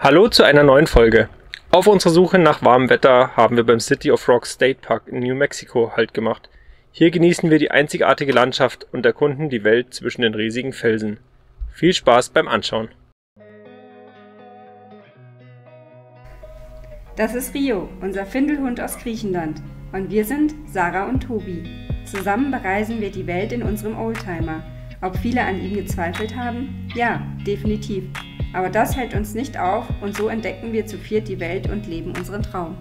Hallo zu einer neuen Folge. Auf unserer Suche nach warmem Wetter haben wir beim City of Rocks State Park in New Mexico Halt gemacht. Hier genießen wir die einzigartige Landschaft und erkunden die Welt zwischen den riesigen Felsen. Viel Spaß beim Anschauen. Das ist Rio, unser Findelhund aus Griechenland. Und wir sind Sarah und Tobi. Zusammen bereisen wir die Welt in unserem Oldtimer. Ob viele an ihm gezweifelt haben? Ja, definitiv. Aber das hält uns nicht auf und so entdecken wir zu viert die Welt und leben unseren Traum.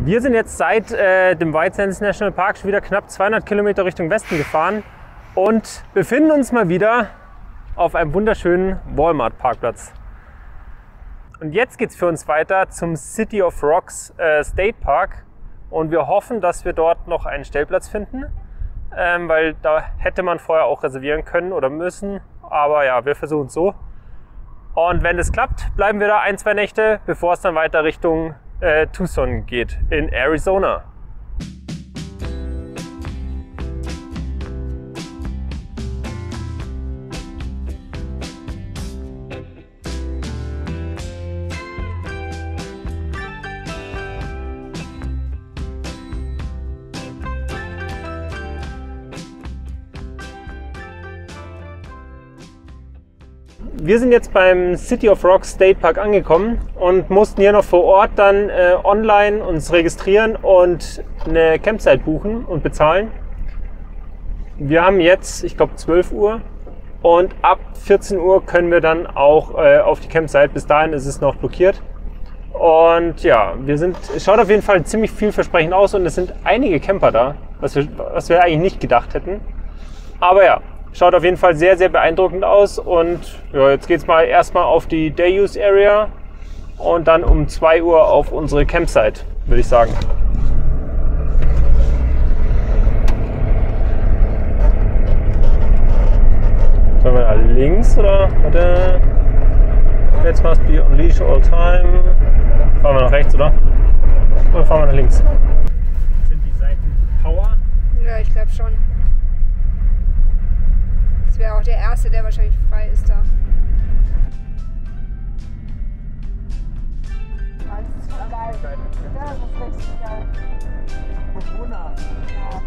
Wir sind jetzt seit dem White Sands National Park schon wieder knapp 200 Kilometer Richtung Westen gefahren und befinden uns mal wieder auf einem wunderschönen Walmart-Parkplatz. Und jetzt geht es für uns weiter zum City of Rocks State Park und wir hoffen, dass wir dort noch einen Stellplatz finden, weil da hätte man vorher auch reservieren können oder müssen, aber ja, wir versuchen es so. Und wenn es klappt, bleiben wir da 1-2 Nächte, bevor es dann weiter Richtung Tucson geht in Arizona. Wir sind jetzt beim City of Rocks State Park angekommen und mussten hier noch vor Ort dann online uns registrieren und eine Campsite buchen und bezahlen. Wir haben jetzt, ich glaube 12 Uhr und ab 14 Uhr können wir dann auch auf die Campsite. Bis dahin ist es noch blockiert. Und ja, es schaut auf jeden Fall ziemlich vielversprechend aus und es sind einige Camper da, was wir eigentlich nicht gedacht hätten. Aber ja. Schaut auf jeden Fall sehr, sehr beeindruckend aus und ja, jetzt geht es mal erstmal auf die Day Use Area und dann um 2 Uhr auf unsere Campsite, würde ich sagen. Sollen wir da links oder? Warte. Let's must be on leash all time. Fahren wir nach rechts, oder? Oder fahren wir nach links? Sind die Seiten Power? Ja, ich glaube schon. Das wäre auch der erste, der wahrscheinlich frei ist da. Ah, das ist voll geil. Ja, das ist richtig geil. Corona. Ja.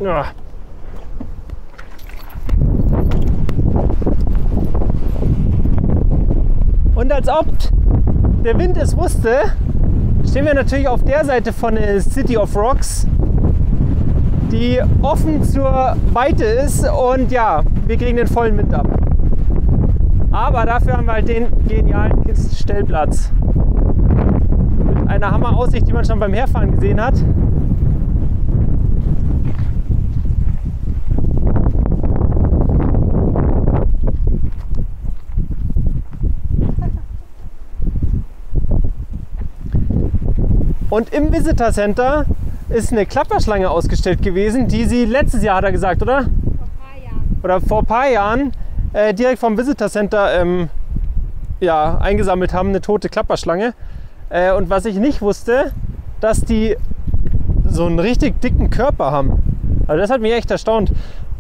Ja. Und als ob der Wind es wusste, stehen wir natürlich auf der Seite von der City of Rocks, die offen zur Weite ist und ja, wir kriegen den vollen Wind ab. Aber dafür haben wir halt den genialen Stellplatz. Mit einer Hammeraussicht, die man schon beim Herfahren gesehen hat. Und im Visitor Center ist eine Klapperschlange ausgestellt gewesen, die sie letztes Jahr, hat er gesagt, oder? Vor ein paar Jahren. Oder vor ein paar Jahren direkt vom Visitor Center ja, eingesammelt haben, eine tote Klapperschlange. Und was ich nicht wusste, dass die so einen richtig dicken Körper haben. Also das hat mich echt erstaunt.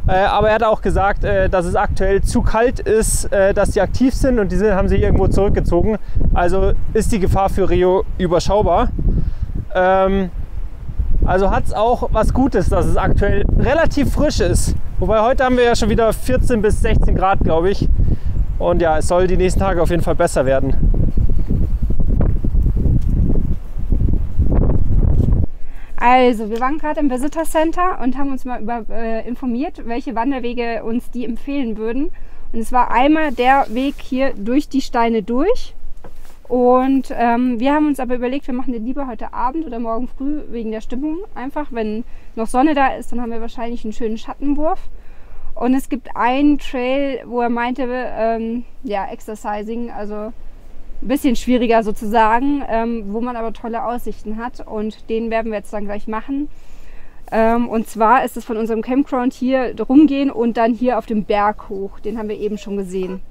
Aber er hat auch gesagt, dass es aktuell zu kalt ist, dass die aktiv sind und die haben sich irgendwo zurückgezogen. Also ist die Gefahr für Rio überschaubar. Also hat es auch was Gutes, dass es aktuell relativ frisch ist. Wobei heute haben wir ja schon wieder 14 bis 16 Grad, glaube ich. Und ja, es soll die nächsten Tage auf jeden Fall besser werden. Also, wir waren gerade im Visitor Center und haben uns mal informiert, welche Wanderwege uns die empfehlen würden. Und es war einmal der Weg hier durch die Steine durch. Und wir haben uns aber überlegt, wir machen den lieber heute Abend oder morgen früh wegen der Stimmung. Einfach, wenn noch Sonne da ist, dann haben wir wahrscheinlich einen schönen Schattenwurf. Und es gibt einen Trail, wo er meinte, ja, Exercising, also ein bisschen schwieriger sozusagen, wo man aber tolle Aussichten hat, und den werden wir jetzt dann gleich machen. Und zwar ist es von unserem Campground hier rumgehen und dann hier auf dem Berg hoch. Den haben wir eben schon gesehen.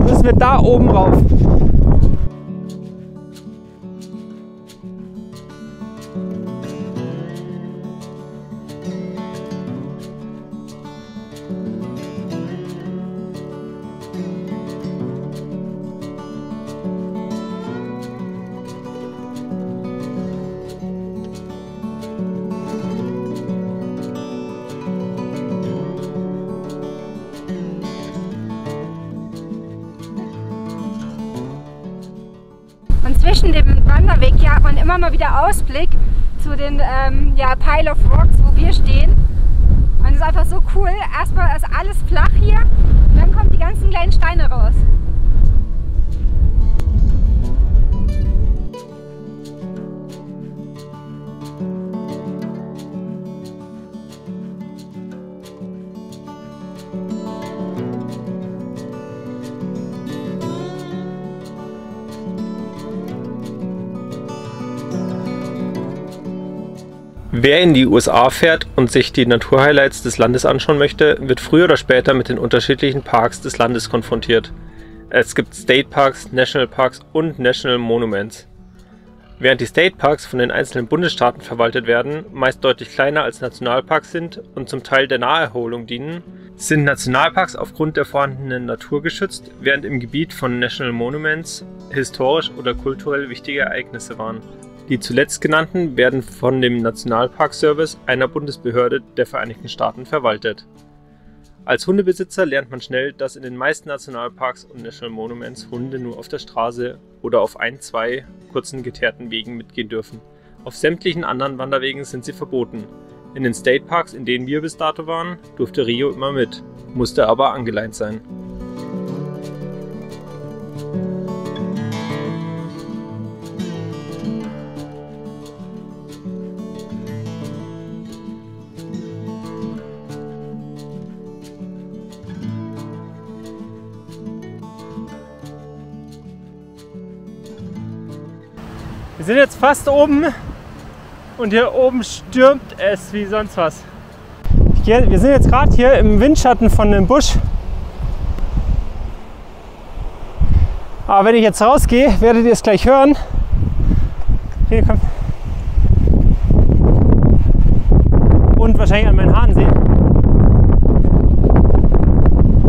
Müssen wir da oben rauf. Und zwischen dem Wanderweg hier hat man immer mal wieder Ausblick zu den ja, Pile of Rocks, wo wir stehen. Und es ist einfach so cool. Erstmal ist alles flach hier und dann kommen die ganzen kleinen Steine raus. Wer in die USA fährt und sich die Naturhighlights des Landes anschauen möchte, wird früher oder später mit den unterschiedlichen Parks des Landes konfrontiert. Es gibt State Parks, National Parks und National Monuments. Während die State Parks von den einzelnen Bundesstaaten verwaltet werden, meist deutlich kleiner als Nationalparks sind und zum Teil der Naherholung dienen, sind Nationalparks aufgrund der vorhandenen Natur geschützt, während im Gebiet von National Monuments historisch oder kulturell wichtige Ereignisse waren. Die zuletzt genannten werden von dem Nationalpark-Service einer Bundesbehörde der Vereinigten Staaten verwaltet. Als Hundebesitzer lernt man schnell, dass in den meisten Nationalparks und National Monuments Hunde nur auf der Straße oder auf 1-2 kurzen geteerten Wegen mitgehen dürfen. Auf sämtlichen anderen Wanderwegen sind sie verboten. In den State Parks, in denen wir bis dato waren, durfte Rio immer mit, musste aber angeleint sein. Wir sind jetzt fast oben und hier oben stürmt es wie sonst was. Wir sind jetzt gerade hier im Windschatten von dem Busch. Aber wenn ich jetzt rausgehe, werdet ihr es gleich hören. Hier kommt. Und wahrscheinlich an meinen Haaren sehen.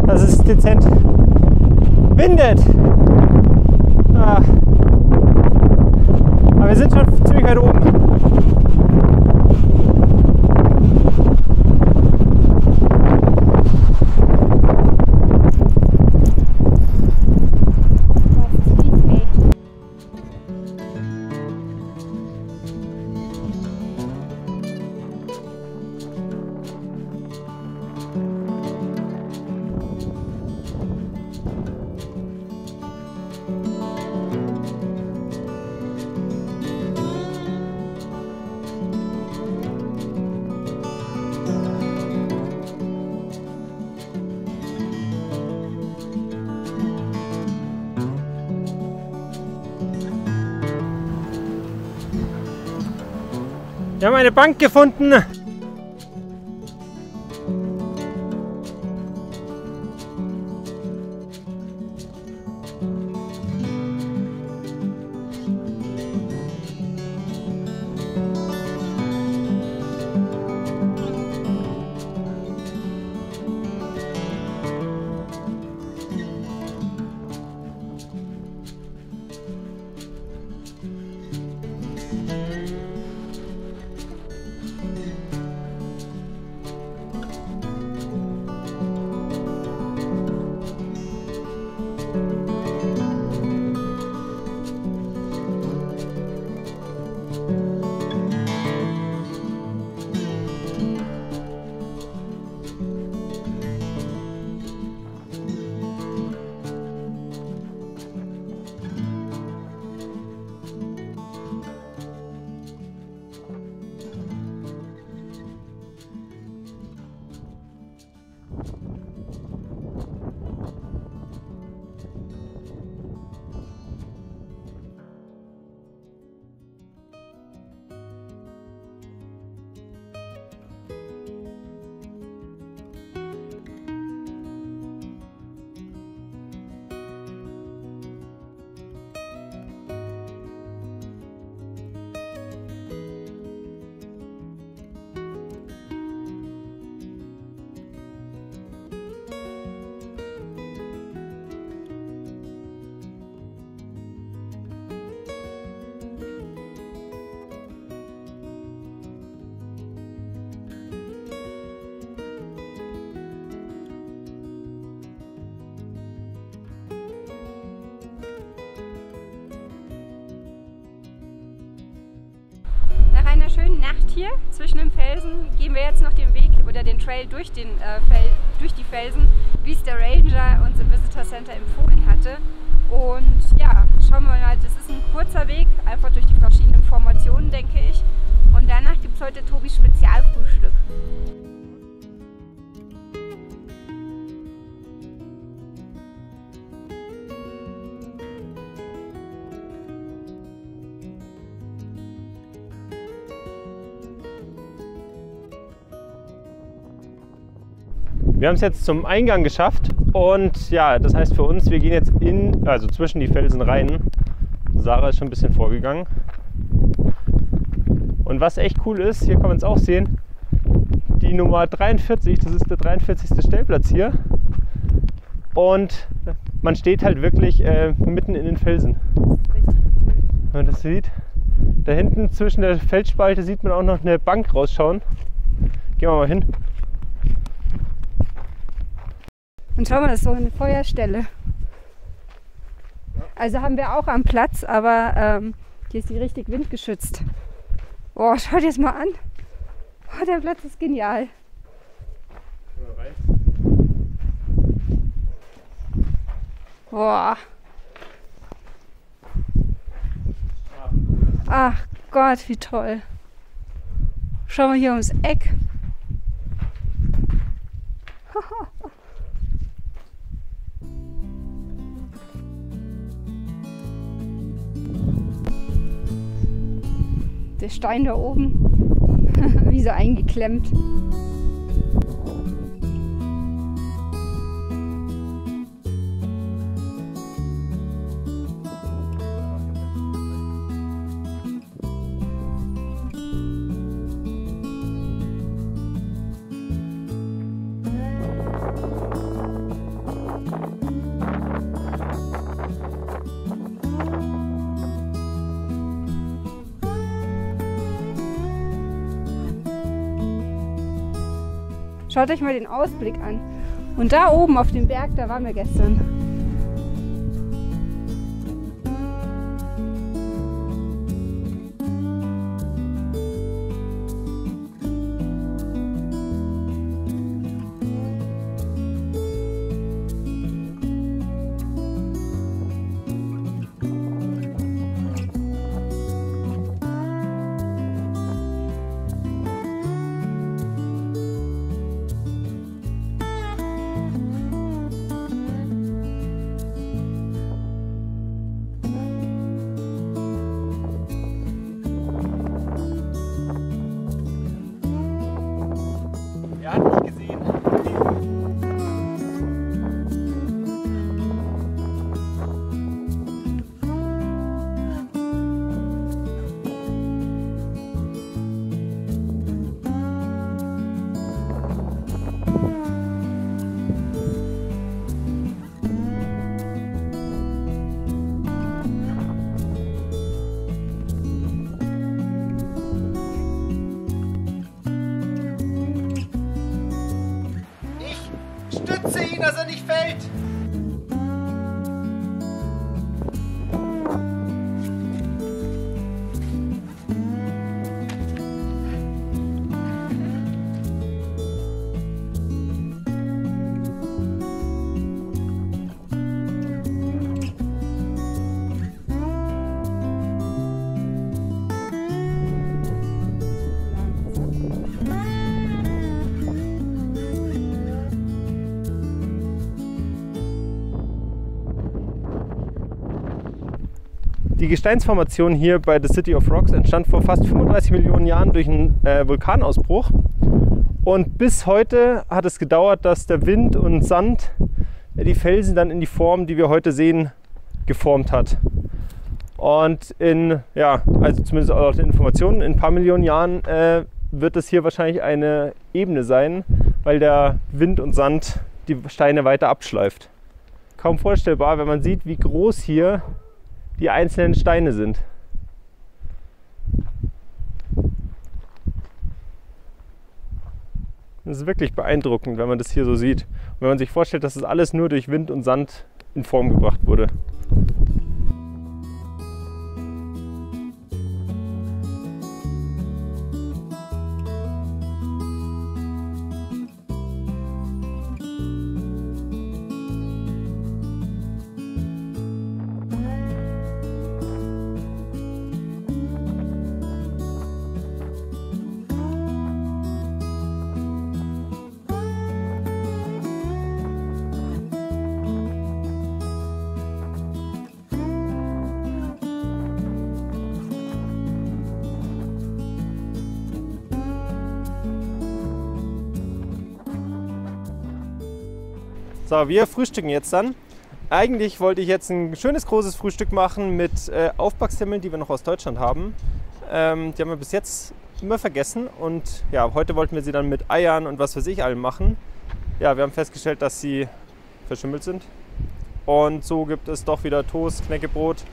Dass es dezent windet. Aber wir sind schon ziemlich weit oben. Wir haben eine Bank gefunden. Nacht hier zwischen den Felsen. Gehen wir jetzt noch den Weg oder den Trail durch die Felsen, wie es der Ranger und das Visitor Center empfohlen hatte. Und ja, schauen wir mal, das ist ein kurzer Weg, einfach durch die verschiedenen Formationen, denke ich. Und danach gibt es heute Tobis Spezialfrühstück. Wir haben es jetzt zum Eingang geschafft und ja, das heißt für uns, wir gehen jetzt also zwischen die Felsen rein. Sarah ist schon ein bisschen vorgegangen. Und was echt cool ist, hier kann man es auch sehen, die Nummer 43, das ist der 43. Stellplatz hier. Und man steht halt wirklich mitten in den Felsen. Das ist richtig cool. Wenn man das sieht, da hinten zwischen der Felsspalte sieht man auch noch eine Bank rausschauen. Gehen wir mal hin. Und schau mal, das ist so eine Feuerstelle. Also haben wir auch am Platz, aber hier ist die richtig windgeschützt. Boah, schau dir das mal an. Oh, der Platz ist genial. Boah. Ach Gott, wie toll. Schau mal hier ums Eck. Der Stein da oben, wie so eingeklemmt. Schaut euch mal den Ausblick an. Und da oben auf dem Berg, da waren wir gestern. Er hat mich gesehen. Stütze ihn, dass er nicht fällt! Die Gesteinsformation hier bei The City of Rocks entstand vor fast 35 Millionen Jahren durch einen Vulkanausbruch. Und bis heute hat es gedauert, dass der Wind und Sand die Felsen dann in die Form, die wir heute sehen, geformt hat. Und also zumindest laut den Informationen, in ein paar Millionen Jahren wird es hier wahrscheinlich eine Ebene sein, weil der Wind und Sand die Steine weiter abschleift. Kaum vorstellbar, wenn man sieht, wie groß hier die einzelnen Steine sind. Das ist wirklich beeindruckend, wenn man das hier so sieht. Und wenn man sich vorstellt, dass das alles nur durch Wind und Sand in Form gebracht wurde. So, wir frühstücken jetzt dann. Eigentlich wollte ich jetzt ein schönes großes Frühstück machen mit Aufbacksemmeln, die wir noch aus Deutschland haben. Die haben wir bis jetzt immer vergessen und ja, heute wollten wir sie dann mit Eiern und was weiß ich allem machen. Ja, wir haben festgestellt, dass sie verschimmelt sind. Und so gibt es doch wieder Toast, Knäckebrot.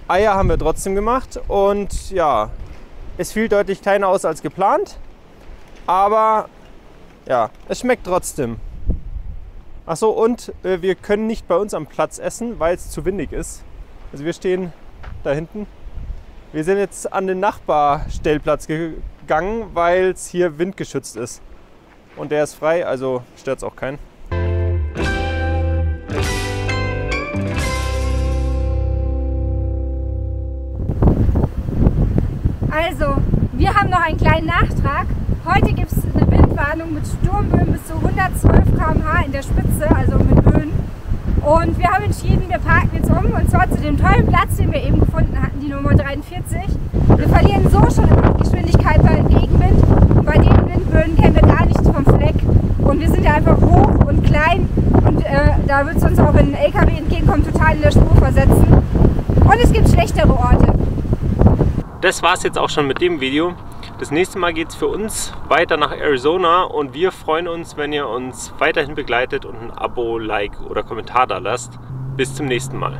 Eier haben wir trotzdem gemacht und ja, es fiel deutlich kleiner aus als geplant. Aber ja, es schmeckt trotzdem. Achso, und wir können nicht bei uns am Platz essen, weil es zu windig ist. Also wir stehen da hinten. Wir sind jetzt an den Nachbarstellplatz gegangen, weil es hier windgeschützt ist. Und der ist frei, also stört es auch keinen. Also, wir haben noch einen kleinen Nachtrag. Heute gibt es eine Windwarnung mit Sturmböen bis zu 112 km/h in der Spitze, also mit Böen. Und wir haben entschieden, wir parken jetzt um, und zwar zu dem tollen Platz, den wir eben gefunden hatten, die Nummer 43. Wir verlieren so schon Geschwindigkeit bei Gegenwind, und bei den Windböen kennen wir gar nichts vom Fleck. Und wir sind ja einfach hoch und klein, und da wird es uns auch, wenn ein LKW entgegenkommt, total in der Spur versetzen. Und es gibt schlechtere Orte. Das war's jetzt auch schon mit dem Video. Das nächste Mal geht es für uns weiter nach Arizona und wir freuen uns, wenn ihr uns weiterhin begleitet und ein Abo, Like oder Kommentar da lasst. Bis zum nächsten Mal.